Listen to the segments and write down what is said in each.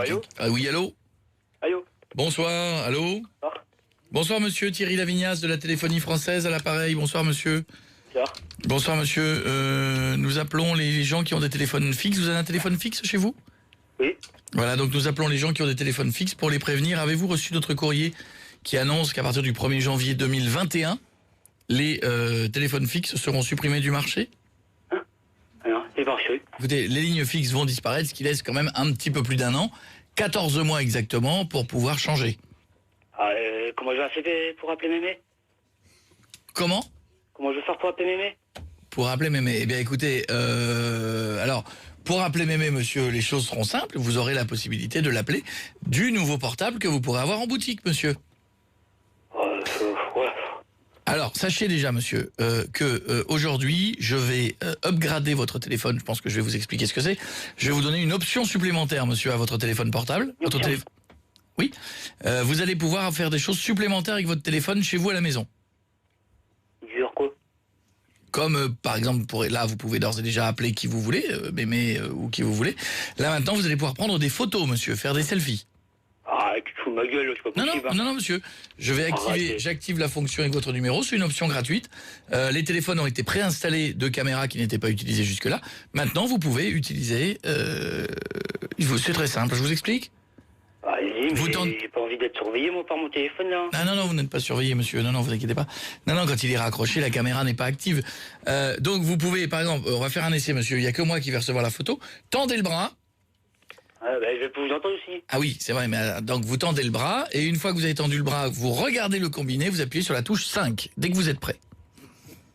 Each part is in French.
Allô? Ah oui, allô? Allô? Bonsoir, allô? Bonsoir. Bonsoir monsieur, Thierry Lavignas de la téléphonie française à l'appareil. Bonsoir monsieur. Bonsoir. Bonsoir monsieur, nous appelons les gens qui ont des téléphones fixes. Vous avez un téléphone fixe chez vous? Oui. Voilà, donc nous appelons les gens qui ont des téléphones fixes pour les prévenir. Avez-vous reçu notre courrier qui annonce qu'à partir du 1er janvier 2021, les téléphones fixes seront supprimés du marché? Alors, c'est pas reçu. Écoutez, les lignes fixes vont disparaître, ce qui laisse quand même un petit peu plus d'un an, 14 mois exactement, pour pouvoir changer. Ah, comment je vais faire pour appeler Mémé? Comment? Comment je vais faire pour appeler Mémé? Pour appeler Mémé. Eh bien écoutez, alors, pour appeler Mémé, monsieur, les choses seront simples. Vous aurez la possibilité de l'appeler du nouveau portable que vous pourrez avoir en boutique, monsieur. Ouais. Alors, sachez déjà, monsieur, que aujourd'hui, je vais upgrader votre téléphone. Je pense que je vais vous expliquer ce que c'est. Je vais vous donner une option supplémentaire, monsieur, à votre téléphone portable. Votre Oui. Vous allez pouvoir faire des choses supplémentaires avec votre téléphone chez vous à la maison. Jure quoi? Comme par exemple, là vous pouvez d'ores et déjà appeler qui vous voulez, Mémé ou qui vous voulez. Là maintenant vous allez pouvoir prendre des photos, monsieur, faire des selfies. Ah, tu te fous de ma gueule, c'est pas possible. Non, monsieur. Je vais j'active la fonction avec votre numéro, c'est une option gratuite. Les téléphones ont été préinstallés de caméras qui n'étaient pas utilisées jusque-là. Maintenant vous pouvez utiliser, c'est très simple, je vous explique. Allez, mais j'ai pas envie d'être surveillé, moi, par mon téléphone, là. Non, vous n'êtes pas surveillé, monsieur. Non, vous inquiétez pas. Non, quand il est raccroché, la caméra n'est pas active. Donc, vous pouvez, par exemple, on va faire un essai, monsieur. Il n'y a que moi qui vais recevoir la photo. Tendez le bras. Ah, je vais vous entendre aussi. Ah oui, c'est vrai, mais donc vous tendez le bras, et une fois que vous avez tendu le bras, vous regardez le combiné, vous appuyez sur la touche 5, dès que vous êtes prêt.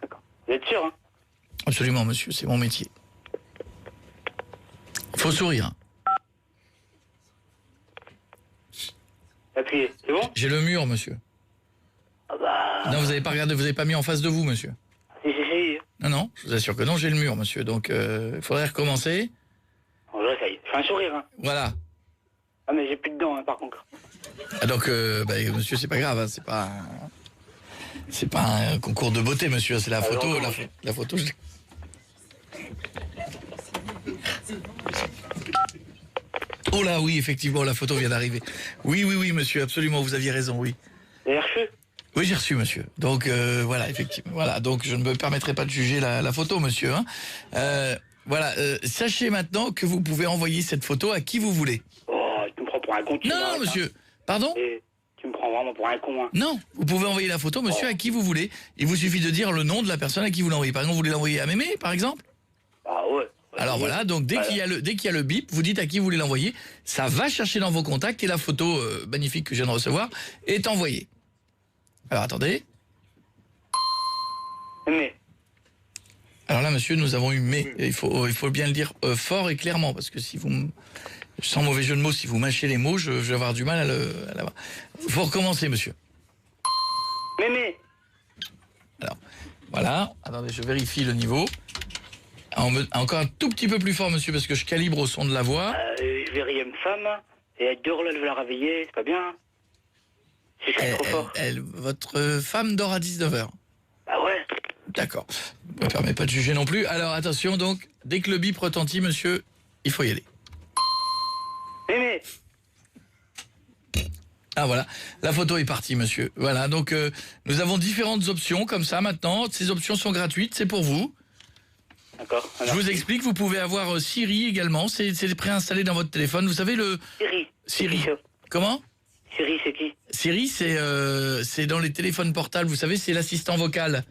D'accord. Vous êtes sûr, hein? Absolument, monsieur, c'est mon métier. Faut sourire. Appuyez, c'est bon? J'ai le mur, monsieur. Ah bah... Non, vous n'avez pas regardé, vous n'avez pas mis en face de vous, monsieur. Si. Non, je vous assure que non, j'ai le mur, monsieur. Donc, il faudrait recommencer. En vrai, ça y est, je fais un sourire, hein. Voilà. Ah, mais j'ai plus de dents, hein, par contre. Ah donc, monsieur, c'est pas grave, hein, c'est pas un concours de beauté, monsieur, c'est la photo, la photo. Oh là, oui, effectivement, la photo vient d'arriver. Oui, monsieur, absolument, vous aviez raison, oui. Vous avez reçu? Oui, j'ai reçu, monsieur. Donc, voilà, effectivement. Voilà, donc je ne me permettrai pas de juger la photo, monsieur. Hein. Voilà, sachez maintenant que vous pouvez envoyer cette photo à qui vous voulez. Oh, tu me prends pour un con. Non, monsieur. Pardon? Tu me prends vraiment pour un con, hein. Non, vous pouvez envoyer la photo, monsieur, à qui vous voulez. Il vous suffit de dire le nom de la personne à qui vous l'envoyez. Par exemple, vous voulez l'envoyer à Mémé, par exemple? Ah ouais. Alors voilà, donc dès qu'il y a le bip, vous dites à qui vous voulez l'envoyer, ça va chercher dans vos contacts et la photo magnifique que je viens de recevoir est envoyée. Alors attendez. Mais. Alors là, monsieur, nous avons eu mais. Il faut bien le dire fort et clairement, parce que si vous, sans mauvais jeu de mots, si vous mâchez les mots, je vais avoir du mal à l'avoir. Il faut recommencer, monsieur. Mais. Alors, voilà. Attendez, je vérifie le niveau. Encore un tout petit peu plus fort, monsieur, parce que je calibre au son de la voix. Je verrai une femme, et elle dort là, je vais la réveiller, c'est pas bien. C'est trop fort. Votre femme dort à 19h. Bah ouais. D'accord. Je ne me permets pas de juger non plus. Alors attention donc, dès que le bip retentit, monsieur, il faut y aller. Mais. Ah voilà, la photo est partie, monsieur. Voilà, donc nous avons différentes options comme ça maintenant. Ces options sont gratuites, c'est pour vous. D'accord. Je vous explique, vous pouvez avoir Siri également, c'est préinstallé dans votre téléphone. Vous savez le... Siri. Comment? Siri, c'est qui? Siri, c'est dans les téléphones portables, vous savez, c'est l'assistant vocal.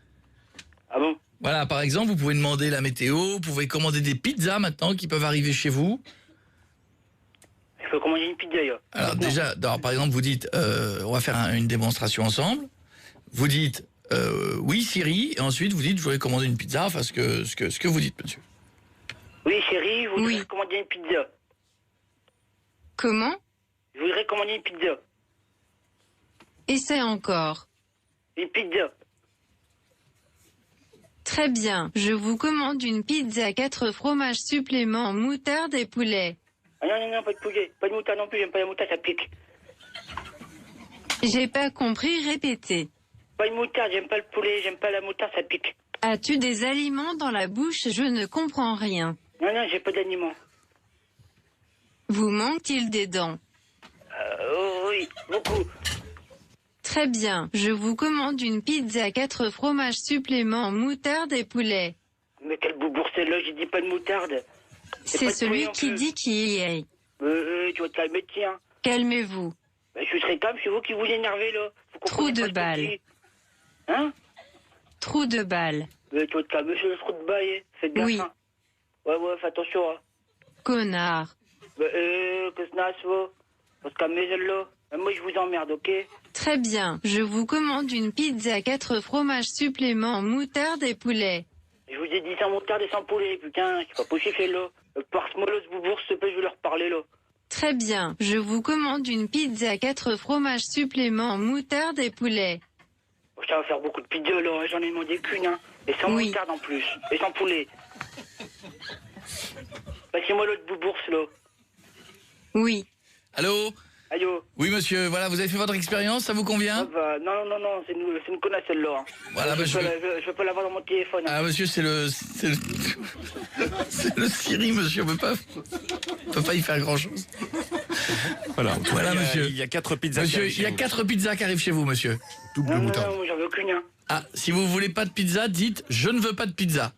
Ah bon? Voilà, par exemple, vous pouvez demander la météo, vous pouvez commander des pizzas maintenant qui peuvent arriver chez vous. Il faut commander une pizza, là. Alors déjà, par exemple, vous dites, on va faire une démonstration ensemble. Vous dites, oui Siri, et ensuite vous dites, je voudrais commander une pizza, enfin ce que vous dites, monsieur. Oui Siri, je voudrais commander une pizza. Comment? Je voudrais commander une pizza. Essaie encore. Une pizza. Très bien, je vous commande une pizza 4 fromages suppléments, moutarde et poulet. Ah non, pas de poulet. Pas de moutarde non plus, j'aime pas la moutarde, ça pique. J'ai pas compris, répétez. Pas de moutarde, j'aime pas le poulet, j'aime pas la moutarde, ça pique. As-tu des aliments dans la bouche? Je ne comprends rien. Non, j'ai pas d'aliments. Vous manque-t-il des dents? Oui, beaucoup. Très bien, je vous commande une pizza 4 fromages supplément moutarde et poulet. Mais quel boubourg c'est là, j'ai dit pas de moutarde. C'est pas de celui poulet non qui plus. dit qui y est. Tu vas te calmer, tiens. Calmez-vous. Je serai calme, c'est vous qui vous énervez là. Vous Trou comprenez de pas ce que je balle. dis. Hein? Trou de balle. Tu vas te calmer, c'est le trou de bail. Faites gaffe. Oui. Hein. Ouais, fais attention. Hein. Connard. Que ce nasse, va. Faut se calmer celle-là. Moi, je vous emmerde, ok? Très bien, je vous commande une pizza 4 fromages supplément moutarde et poulet. Je vous ai dit sans moutarde et sans poulet, putain, c'est pas possible, là. Passe-moi là, ce boubourg, s'il te plaît, je vais leur parler, là. Très bien, je vous commande une pizza 4 fromages supplément moutarde et poulet. Ça va faire beaucoup de pizza, là, hein, j'en ai demandé qu'une, hein. Et sans Oui. moutarde en plus, et sans poulet. Passez-moi l'autre boubours, là. Oui. Allô? Allô? Oui, monsieur, voilà, vous avez fait votre expérience, ça vous convient? Non, c'est une connasse, celle-là. Hein. Voilà, je peux pas l'avoir dans mon téléphone. Hein. Ah, monsieur, c'est le Siri, monsieur, on peut pas y faire grand-chose. Voilà, monsieur. Il y a 4 pizzas. Monsieur, il y a 4 pizzas qui arrivent chez vous, monsieur. Double Non, moutarde. j'en veux qu'une, hein. Ah, si vous voulez pas de pizza, dites « Je ne veux pas de pizza ».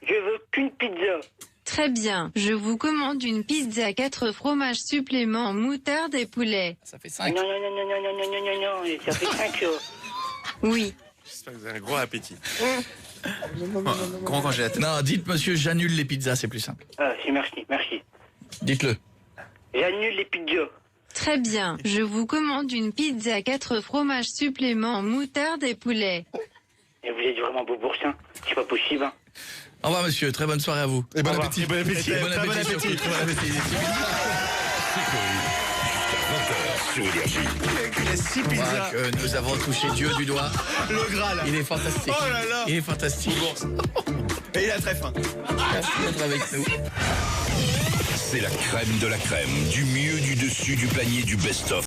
Je veux qu'une pizza. Très bien, je vous commande une pizza 4 fromages supplément moutarde et poulet. Ça fait Non, 5. non, ça fait 5, là. Oui. J'espère que vous avez un gros appétit. Grand congélateur. Non, dites monsieur, j'annule les pizzas, c'est plus simple. Ah, si, merci. Dites-le. J'annule les pizzas. Très bien, je vous commande une pizza 4 fromages supplément moutarde et poulet. Et vous êtes vraiment beau boursin. C'est pas possible, hein. Au revoir monsieur, très bonne soirée à vous. Et bon revoir. appétit. Bon appétit. Bon appétit surtout, très bon appétit. Sur Énergie. Les 6 Je crois pizzas. que nous avons touché Dieu du doigt. Le gras là. Il est fantastique. Oh là là. Il est fantastique. Et il a très faim. Merci d'être avec nous. C'est la crème de la crème, du mieux du dessus du panier du best-of.